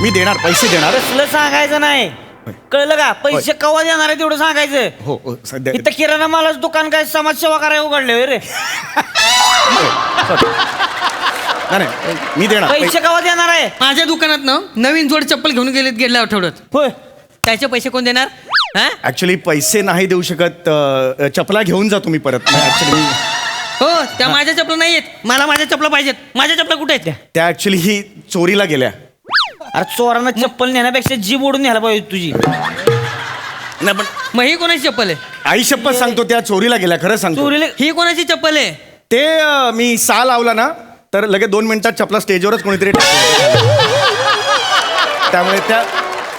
मी देणार, पैसे देणार. कसलं सांगायचं नाही, कळलं का? पैसे कवा देणार आहे तेवढं सांगायचं. हो सध्या इथं किराणा मालाच दुकान काय समाजसेवा करायला उघडले रे. नाही मी देणार. पैसे कवा देणार आहे? माझ्या दुकानात ना नवीन जोड चप्पल घेऊन गेल्या आठवड्यात. होय, त्याचे पैसे कोण देणार? ऍक्च्युली पैसे नाही देऊ शकत. चपला घेऊन जा तुम्ही परत. ऍक्च्युली हो, त्या माझ्या चपला नाही आहेत. मला माझ्या चपला पाहिजेत. माझ्या चपला कुठे आहेत त्या ऍक्च्युली ही चोरीला गेल्या. अरे चोरांना चप्पल नेण्यापेक्षा जीभ ओढून न्यायला पाहिजे तुझी. नाही पण मग ही कोणाची चप्पल आहे? आई शपथ सांगतो त्या चोरीला गेल्या, खरं सांगतो. चोरीला ही कोणाची चप्पल आहे? ते मी सा लावला ना तर लगेच 2 मिनिटात चपला स्टेजवरच कोणीतरी त्यामुळे त्या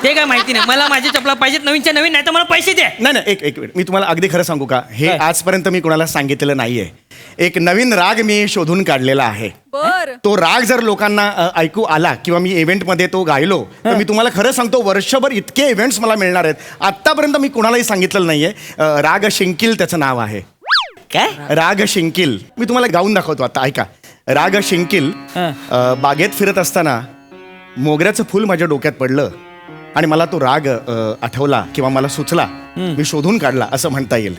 ते काय माहिती नाही. मला माझ्या चपला पाहिजेत नवीनच्या नवीन, नाही तर मला पैसे द्या. नाही एक मिनिट, मी तुम्हाला अगदी खरं सांगू का? हे काय? आजपर्यंत मी कोणाला सांगितलेलं नाहीये. एक नवीन राग मी शोधून काढलेला आहे. तो राग जर लोकांना ऐकू आला किंवा मी इव्हेंटमध्ये तो गायलो तर मी तुम्हाला खरं सांगतो वर्षभर इतके इव्हेंट्स मला मिळणार आहेत. आत्तापर्यंत मी कोणालाही सांगितलेलं नाहीये. राग शिंकिल त्याचं नाव आहे. काय? राग शिंकिल. मी तुम्हाला गाऊन दाखवतो आता, ऐका. राग शिंकिल. बागेत फिरत असताना मोगऱ्याचं फूल माझ्या डोक्यात पडलं आणि मला तो राग आठवला किंवा मला सुचला, मी शोधून काढला असं म्हणता येईल.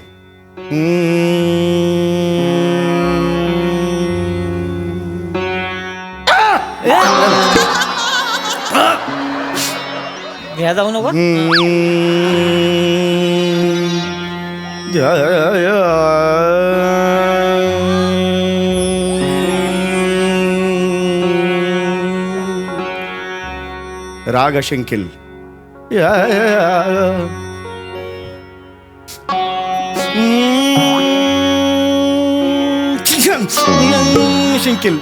घ्या जाऊ नको. राग शिंकिल. शिंकिल.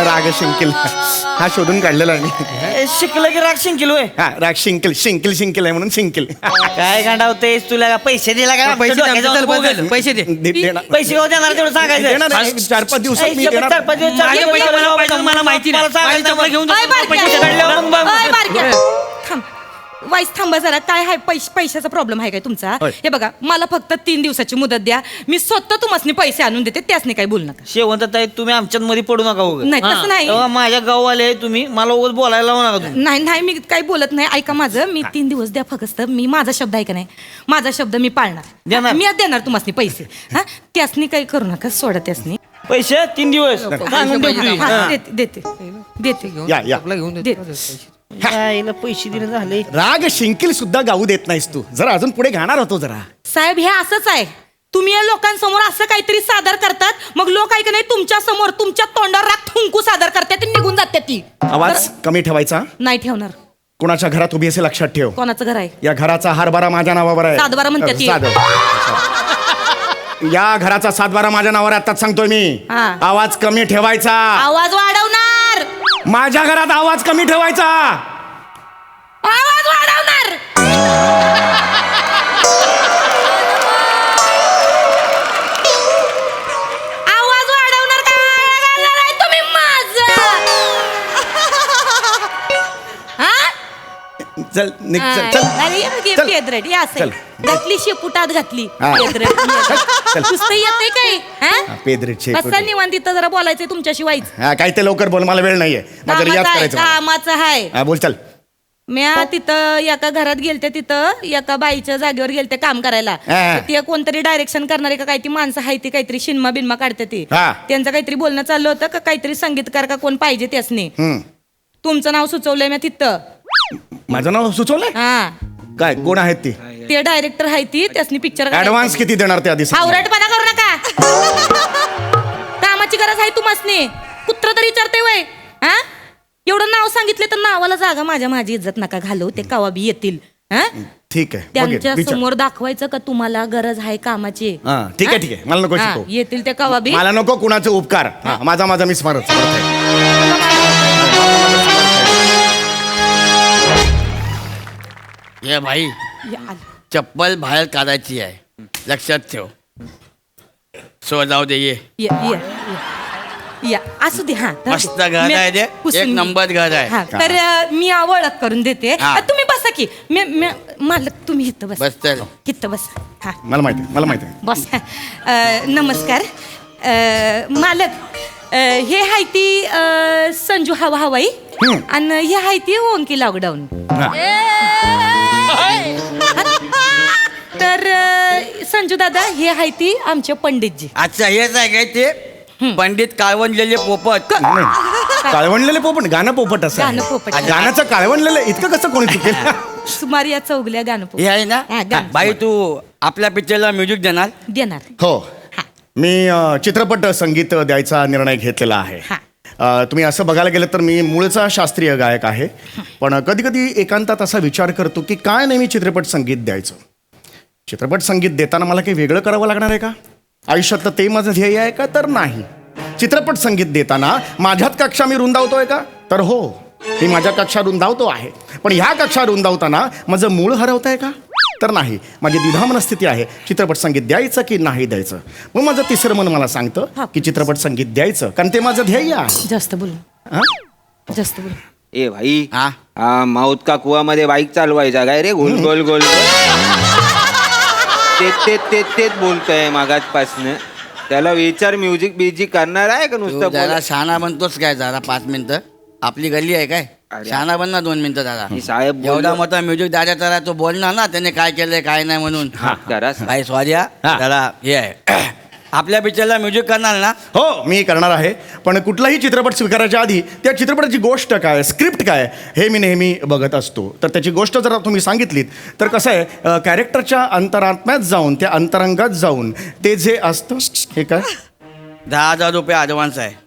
राग शिंकिल हा शोधून काढलेला मी. शिकलं की राग शिंकिल होय. हा राग शिंकिल शिंकिल शिंकिल आहे म्हणून शिंकिल. काय गांडावतेस तुला? का पैसे दिला का? पैसे दे, डोक्यात जाऊन चल, बघ. चल, पैसे दे. पैसे कवा देणार तेवढं सांगायचं. देणार आहे. 4-5 दिवसात मी देणार. 4-5 दिवस माझे पैसे मला पाहिजे, मला माहिती नाही. माझी चपला घेऊन जा. पैसे काढल्यावर मग बघ. थांब वाईस थांबा जरा. काय आहे पैशाचा प्रॉब्लेम आहे काय तुमचा? होय. हे बघा, मला फक्त 3 दिवसाची मुदत द्या. मी स्वतः तुम्हाला पैसे आणून देते. त्यासनी काही बोलू नका. शेवंत ताई तुम्ही आमच्यात मध्ये पडू नका उगाच. नाही तसं नाही. तेव्हा माझ्या गाववाले आहे तुम्ही, मला उगाच बोलायला लावू नका तुम्ही. नाही मी काही बोलत नाही. ऐका माझं. मी 3 दिवस द्या फक्त. मी माझा शब्द आहे का नाही, माझा शब्द मी पाळणार. देणार? मी देणार तुम्हाला पैसे. हा, त्यासनी काही करू नका. सोडा त्यासनी. पैसे 3 दिवस सांगून दे तुम्ही. हा, देते या. चपला घेऊन दे. आईला पैसे दिले झाले. राग शिंकिल सुद्धा गाऊ देत नाहीस तू. जरा अजून पुढे गाणार होतो जरा. साहेब हे असंच आहे. तुम्ही या लोकांसमोर असं काहीतरी सादर करतात, मग लोक ऐक नाही तुमच्या समोर तुमच्या तोंडावर राग थुंकू सादर करतात, निघून जाते ती. आवाज कमी ठेवायचा. नाही ठेवणार. कोणाच्या घरात उभी असे लक्षात ठेव. कोणाचं घर आहे? या घराचा हारबारा माझ्या नावावर आहे. 7-12 म्हणतात ती. या घराचा 7-12 माझ्या नावावर आताच सांगतोय मी. हा. आवाज कमी ठेवायचा. आवाज वाढवणार. माझ्या घरात आवाज कमी ठेवायचा. आवाज वाढवणार. आवाज वाढवणार काय तुम्ही माझं? हा? चल निघ, चल, चल. चल. पेदरेट या चल. घातली शेपुटात घातली. हा. पेदरेट चल. नुसतं येते काय? हा, पेदरेट शेपूट. बसा निवांत इथं जरा बोलायचंय तुमच्याशी वाईच. हा काय ते लवकर बोल, मला वेळ नाहीये. माझा रियाज करायचा मला. कामाचं आहे. हा बोल चल. म्या तिथं एका घरात गेलते, तिथं एका बाईच्या जागेवर गेलते काम करायला. हा. ते कोणतरी डायरेक्शन करणारे का काही ती माणसं आहे ती काहीतरी शिनमा बिनमा काढते ती. हा. त्यांचं काहीतरी बोलणं चाललं होतं का काहीतरी संगीतकार का कोण पाहिजे त्यासनी. तुमचं नाव सुचवलंय मी तिथं. माझं नाव सुचवलंय. हा, काय कोण आहेत ती? ते डायरेक्टर आहे ती. त्यासनी पिक्चर ऍडव्हान्स किती देणार ते आधी सांग. आवरटपणा करू नका. कामाची गरज आहे तुम्हासनी. कुत्र तरी विचारते वय. हा, एवढं नाव सांगितले तर नावाला जागा माझी इज्जत नका घालू. ते कवा बी येतील. हा, ठीक आहे त्यांच्या विचार. समोर दाखवायचं का तुम्हाला गरज आहे कामाची. हा ठीक आहे ठीक आहे. मला नको हा, शिकवू. येतील ते कवा बी. मला नको कुणाचे उपकार. हा, माझा मी स्मारक ये भाई, चप्पल बाहेर काढायची आहे, लक्षात ठेव. सो जाऊ दे. ये ये. या असू दे. हा मस्त घर आहे ते. एक नंबर घर आहे. हा तर मी ओळख करून देते. हा. तुम्ही बसा की मालक तुम्ही इथं बस. बस तर. इथं बस. हा मला माहिती आहे बस. नमस्कार मालक. हे हाय ती संजू हवाई आणि हे हाय ती ओंकी लॉकडाऊन. तर संजू दादा हे हाय ती आमचे पंडितजी. अच्छा हेच आहे काय ते पंडित काळवंडलेले पोपट. काळवंडलेले पोपट गाणं पोपट असं आहे. गाणं पोपट. गाण्याचं काळवंडलेलं इतकं कसं कोणी चुकेल? सुमार या चौगल्या गाणं हे आहे ना हा, गाणं. बाई तू आपल्या पिक्चरला म्युझिक देणार. देणार. हो हा. मी चित्रपट संगीत द्यायचा निर्णय घेतलेला आहे. हा. तुम्ही असं बघायला गेलं तर मी मूळचा शास्त्रीय गायक आहे, पण कधी कधी एकांतात असा विचार करतो की काय नेहमी चित्रपट संगीत द्यायचं. चित्रपट संगीत देताना मला काही वेगळं करावं लागणार आहे का? आयुष्यातलं ते माझं ध्येय आहे का? तर नाही. चित्रपट संगीत देताना माझ्यात कक्षा मी रुंदावतोय का? तर हो, मी माझ्या कक्षा रुंदावतो आहे. पण ह्या कक्षा रुंदावताना माझं मूळ हरवत आहे का? तर नाही. माझी द्विधा मनस्थिती आहे, चित्रपट संगीत द्यायचं की नाही द्यायचं. मग माझं तिसरं मन मला सांगतं की चित्रपट संगीत द्यायचं, कारण ते माझं ध्येय आहे. जास्त बोलू. हा? जास्त बोलू. ए भाई हा माऊत का कुवामध्ये बाईक चालवायचा काय रे? गोल गोल गोल तेच बोलतोय मागासपासनं. त्याला विचार म्युझिक बिझिक करणार आहे का नुसतं जरा बोला? शहाणा बनतोस काय जरा 5 मिनिटं. आपली गल्ली आहे काय? शहाणा बन ना 2 मिनिटं जरा. मी साहेब बोललो. एवढा मोठा म्युझिक दादा तर तो बोलणार ना त्याने काय केलंय काय नाही म्हणून. जरा भाई सॉरी हा. जरा हे आहे आपल्या पिक्चरला म्युझिक करणार ना. हो, मी करणार आहे. पण कुठलाही चित्रपट स्वीकारायच्या आधी त्या चित्रपटाची गोष्ट काय, स्क्रिप्ट काय हे मी नेहमी बघत असतो. तर त्याची गोष्ट जर तुम्ही सांगितलीत तर कसं आहे, कॅरेक्टरच्या अंतरात्म्यात जाऊन, त्या अंतरंगात जाऊन ते जे असतं हे काय 10,000 रुपये ॲडव्हान्स आहे.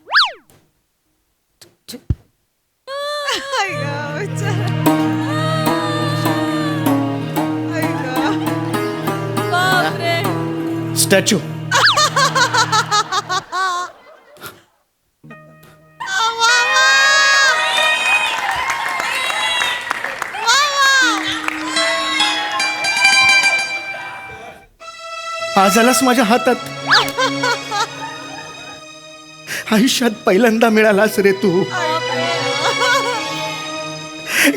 स्टॅच्यू. आज आलास माझ्या हातात. आयुष्यात पहिल्यांदा मिळालास रे तू.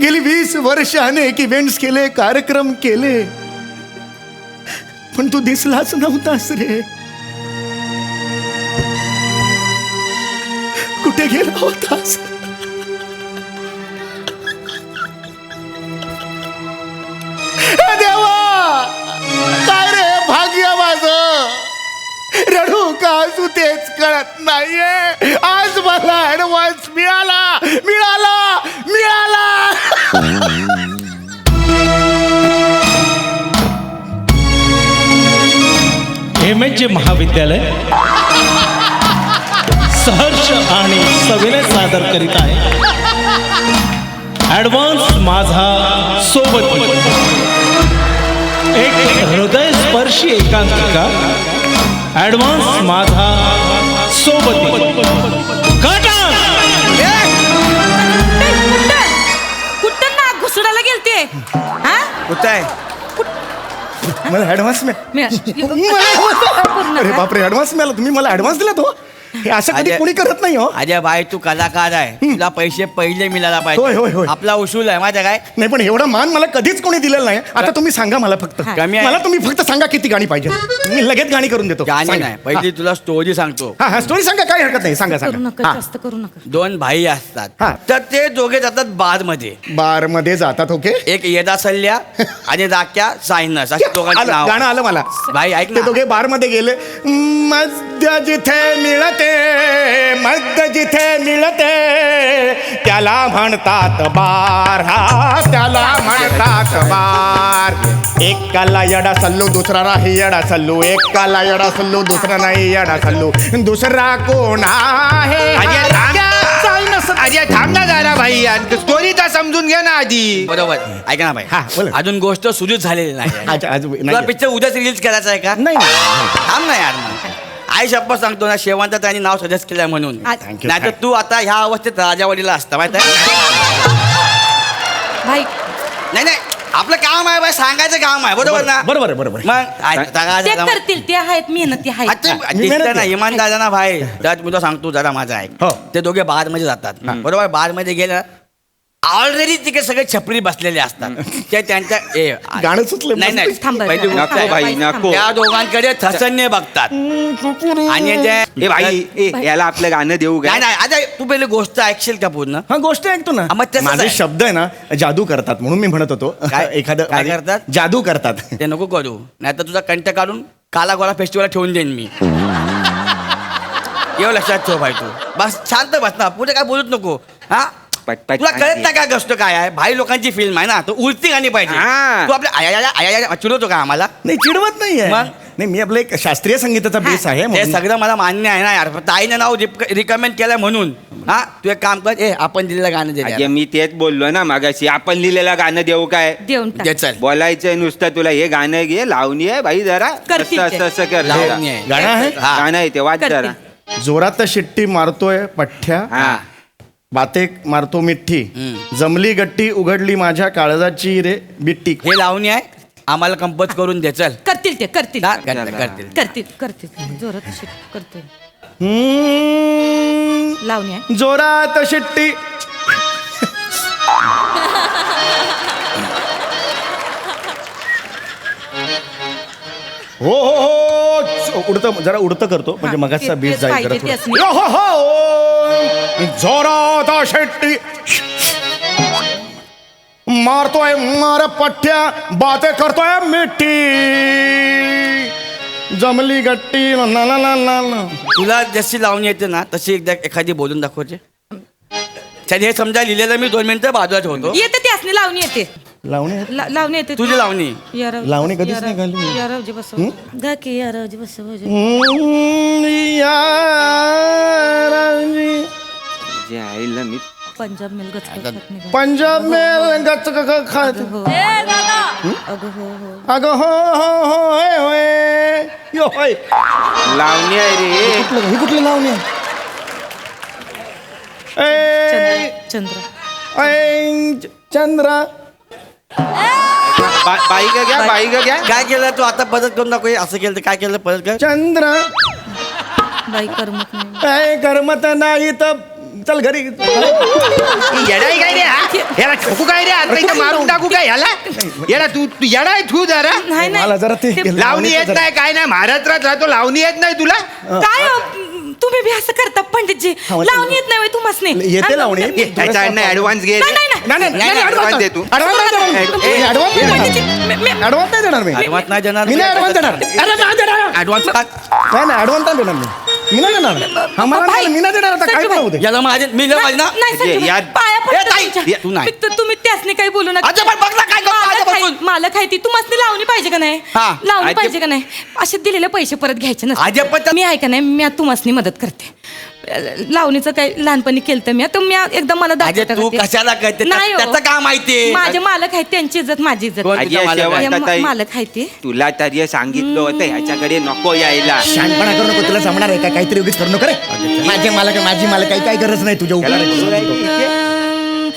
गेली 20 वर्ष अनेक इव्हेंट्स केले, कार्यक्रम केले, पण तू दिसलाच नव्हतास रे. कुठे गेला होतास? देवा, काय रे भाग्य माझं. रडू का असू तेच कळत नाहीये. आज मला ऍडव्हान्स मिळाला. MH महाविद्यालय सहर्ष आणि सविनय सादर करीत आहे ॲडव्हान्स माझा सोबती, एक हृदयस्पर्शी एकांकिका. ॲडव्हान्स माझा सोबती. कुठं ना घुसडायला गेलते. हा कुठं आहे? मला ऍडव्हान्स अरे बापरे, ऍडव्हान्स मिळाला. तुम्ही मला ऍडव्हान्स दिला तो? हे असं कधी कोणी करत नाही हो. अजय भाई तू कलाकार आहे, तुला पैसे पहिले मिळायला होय, होय, पाहिजे. होय. आपला उसूल आहे माहिती आहे काय? नाही, पण एवढा मान मला कधीच कोणी दिलेला नाही. आता तुम्ही सांगा मला फक्त. कमी आहे. मला तुम्ही फक्त सांगा किती गाणी पाहिजे, मी लगेच गाणी करून देतो. गाणी सांगा. नाही, पहिली तुला स्टोरी सांगतो. हा हा, स्टोरी सांगा, काही हरकत नाही. सांगा करू सांगा. नका, हा. जास्त करू नका. 2 भाई असतात, हा. तर ते दोघे जातात बार मध्ये. बार मध्ये जातात. ओके, एक येदा सल्ल्या आणि राख्या सायनस अशी दोघांची आलं, नाव. गाणं आलं मला. भाई ऐक ते ना. दोघे बार मध्ये गेले. मद्य जिथे मिळते, मद्य जिथे मिळते त्याला म्हणतात बार. हा, त्याला म्हणतात बार. एकाला येडा सल्लू, दुसरा नाही येडा सल्लू. एकाला येडा सल्लू, दुसरा नाही येडा सल्लू. दुसरा कोण आहे? अरे थांब ना जरा भाई, स्टोरी तर समजून घ्या ना आधी. बरोबर, ऐका ना हा, भाई, बोला. अजून गोष्ट सुरूच झालेली नाही. अच्छा, आज तुला नाही. पिक्चर उद्याच रिलीज करायचा आहे का? नाही, नाही. थांब ना यार मग. आई शप्पथ सांगतो ना, शेवंत त्यांनी नाव सजेस्ट केलंय म्हणून. Thank you. नाही तर तू आता ह्या अवस्थेत राजावाडीला असता माहित आहे. भाई नाही नाही आपलं काम आहे बाय, सांगायचं काम आहे, बरोबर ना? बरोबर आहे, बरोबर आहे. मग ते करतील, ते आहेत मेहनती आहेत. मेहनत ना आहे. इमान दादा ना भाई, त्यात मी तो सांगतो जरा माझा आहे. हो. ते दोघे बार मध्ये जातात, बरोबर. बार मध्ये गेलं ऑलरेडी तिकडे सगळे छपरी बसलेले असतात. ते त्यांच्या गाणं सुचलं. नाही नाही थांबा, पहिली थांबा, गोष्ट नको आहे, भाई, नको. त्या दोघांकडे थसन्य बघतात आणि ए भाई, याला आपलं गाणं देऊ नाही काय? नाही आता तू पहिले गोष्ट ऐकशील का पूर्ण? हा गोष्ट ऐकतो ना. हा, मग तसंच माझे आहे. शब्द आहे ना जादू करतात म्हणून मी म्हणत होतो. काय? एखादं काय करतात? जादू करतात. ते नको करू, नाही तर तुझा कंठ काढून काला गोळा फेस्टिवल ठेवून देईन मी. एवढं लक्षात ठेव भाई, तू बस शांत बस ना, पुढे काय बोलत नको. हा पटपट तुला कळत सांग. नाही काय गोष्ट काय आहे? भाई लोकांची फिल्म आहे ना, तो उलटी गाणी पाहिजे. हा. तू आपल्या आया चिडवतो का आम्हाला? नाही चिडवत नाहीये. मग? नाही मी आपलं एक शास्त्रीय संगीताचा बेस आहे ते म्हणून. सगळं मला मान्य आहे ना यार, पण ताईनं नाव रिकमेंड केलंय म्हणून. हा तू एक काम कर, आपण दिलेलं गाणं दे अगे, मी तेच बोललो ना मागाशी, आपण लिहिलेलं गाणं देऊ काय? देऊन दे टाक. चल. बोलायचंय नुसतं तुला, हे गाणं घे, लावणी आहे भाई जरा करतील असं ते. असं कर लावणी आहे. गाणं आहे हा. गाणं आहे ते, वाच करतील. जरा. जोरात शिट्टी मारतोय पठ्ठ्या, हा बाते मारतो मिठ्ठी, जमली गट्टी उघडली माझ्या काळजाची रे बिट्टी. हे लावणी आहे, आम्हाला कंपोज करून दे चल. करतील ते, करतील करतील. करतील करतील जोरात शिट करतील. हम्म, लावणी आहे. जोरात शिट्टी हो हो हो उडतं, जरा उडतं करतो म्हणजे हा, मगाचा ते- बेस तेच जाईल पाहिजे, जरा तेच थोडं. नाही. हो हो जोरात शिट्टी मारतोय मार पठ्ठ्या, बाते करतोय मिठी, जमली गट्टी ला ला ला ला ला. तुला जशी लावणी येते ना तशी एकदा एखादी बोलून दाखवते. चल हे समजा लिहिलेलं मी 2 मिनिटं बाजूला ठेवतो. येते ते असली लावणी येते. लावणी आहे? लावणी येते. तुझी लावणी लावणी कधीच नाही घालली. यारावजी बसव. गा की यारावजी बसव. जे आईला मी पंजाब मेल गचकत पंजाब में गच खात अगं हो हो. अगं हो हो हो होय होय यो होय. लावणी आहे रे. ही कुठली लावणी आहे? ए, चंद्र ऐ, चंद्रा बाई का घ्या, बाई का घ्या. काय केलं तू आता परत करून दाखव. असं केलं तर काय केलं परत कर. चंद्र बाई करमत नाही. ऐ करमत नाही तर चल घरी. येडाय काय रे हा? याला ठोकू काय रे? आता इथं मारून टाकू काय ह्याला? येडा तू येडाय तू जरा. नाही मला जरा ते लावणी येत नाही काय नाही, महाराष्ट्रात राहतो, लावणी येत नाही तुला? काय हो, तुम्ही बी असं करता पंडितजी. लावणी येत नाही तुम्हाला. येते लावणी. त्याचा ऍडव्हान्स घे रे. नाही advance दे तू. ऍडव्हान्स नाही देणार मी. ऍडव्हान्स नाही देणार. मी नाही ऍडव्हान्स देणार. ऍडव्हान्स नाही नाही ऍडव्हान्स नाही देणार मी नाही देणार. हा, मला नाही, मी नाही देणार आता काय करू दे. याला माझे मी ना नाही संजू भाई, यार- पाया पडतो ए, ताई, तुमच्या. तू नाही. तुम्ही त्यासनी काही बोलू नका. अच्छा, पण बघ ना काय करतो आजपासून. मालक आहे ती तुम्हाला लावणी पाहिजे का नाही? हा. लावणी आजी- पाहिजे का नाही? असे दिलेले पैसे परत घ्यायचे नसते. आजपासून- मी आहे का नाही, मी तुम्हाला मदत करते. लावणीचं काही लहानपणी केलं तर मी आता मी एकदा मला अजय, दाखवता तू का ते? कशाला करते? नाही हो. त्याचं काय माहिती? माझे मालक आहेत, त्यांची इज्जत माझी इज्जत. कोण? आजी, तुझ्या शेवटचा मालक या ताई, मालक आहे ते. तुला तरी सांगितलं होतं ह्याच्याकडे नको यायला. शहाणपणा करू नको, तुला जमणार आहे का? काहीतरी उगीच करू नको रे. माझी मला काही गरज नाही तुझ्या त्याला उपकाराची. बोलू राहिली.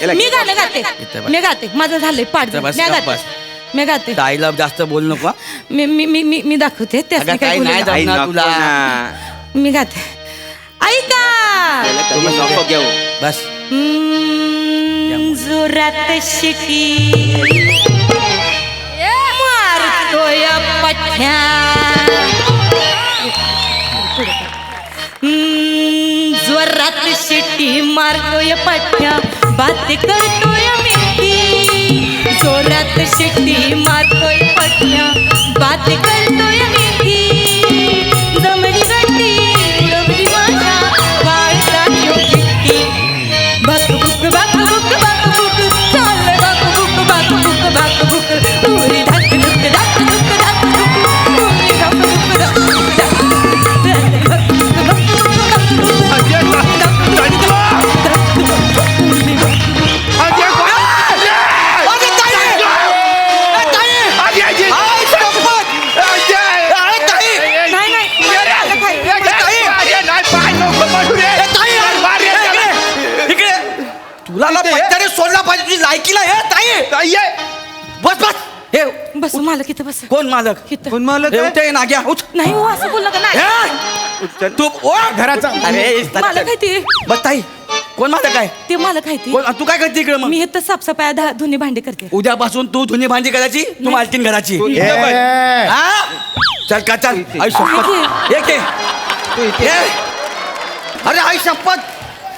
याला मी गाणं गाते. मी गाते. माझं झालंय पाठ. इथं बस, मी गप्प गाते. बस. मी गाते. ताईला जास्त बोल नको हा. मी दाखवते त्यासनी अगं, काय ताई बोलू नाही नका. आई, जमणार नको तुला. ना. मी गाते. ऐका त्याला तरी नको घेऊ. बस जोरात शिटी मारतोय पठ्या, जोरात शिटी मारतोय पठ्या, बात करतोय मिठी. जोरात शिटी मारतोय पठ्या, बात करतोय मिठी. जमली गट्टी उडवली माझ्या काळजाची चिठ्ठी. बाकबुक बाकबुक बाकबुक चाललंय बाकबुक बाकबुक बाकबुक. उरी धाकधुक धाकधुक धाकधुक. उरी धाकधुक धाकधुक धाकधुक. तुला ना पत्त्याने सोडला पाहिजे तुझी लायकीला. हे ताई बस बस हे बस मालक इथं बस कोण मालक इथं. कोण मालक हे आहे? उठे ना घ्या उठ नाही हो असं बोल नका नाही हे! तू ओ घराचा अरे मालक आहे ते बस ताई कोण मालक आहे ते मालक आहे ते कोण तू काय करते इकडे मग मी इथं साफसफाई धुनी भांडी करते उद्यापासून तू धुनी भांडी करायची तू मालकीन घराची ए, हा? चल का चल आई शपथ एक तू इथे ए! अरे आई शपथ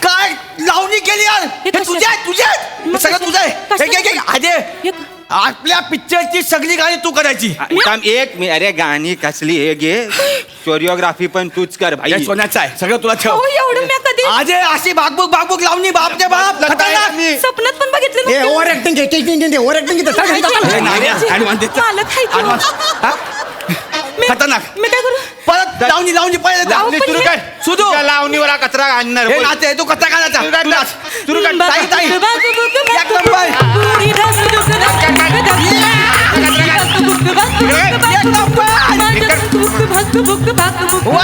काय लावणी केली यार हे हे कशाला? तुझे आहे, तुझे आहे. मग हे सगळं तुझं आहे कशाला? हे घे, घे, आजे हे- आपल्या पिक्चरची सगळी गाणी तू करायची थांब एक मी अरे गाणी कसली हे घे कोरिओग्राफी पण तूच कर भाई हे सोन्याचं आहे सगळं तुला ठेव अहो, एवढं मी कधी आजे अशी बागबुक लावणी बाप रे बाप खतरनाक. स्वप्नात पण बघितलं ए नव्हतं. ओव्हर ऍक्टिंग ओव्हर ऍक्टिंग हे नाण्या, advance देतो. मालक आहे तो. Advance. हा? मी- खतरनाक. मी काय करू परत लावणी पहिले लावणी सुरू कर सुरू त्या लावणीवर हा कचरा आणणार हे बोल. नाते तू कसा सुरू कर, काढायचा सुरू कर. ताई ताई एक नंबर. एक नंबर. वा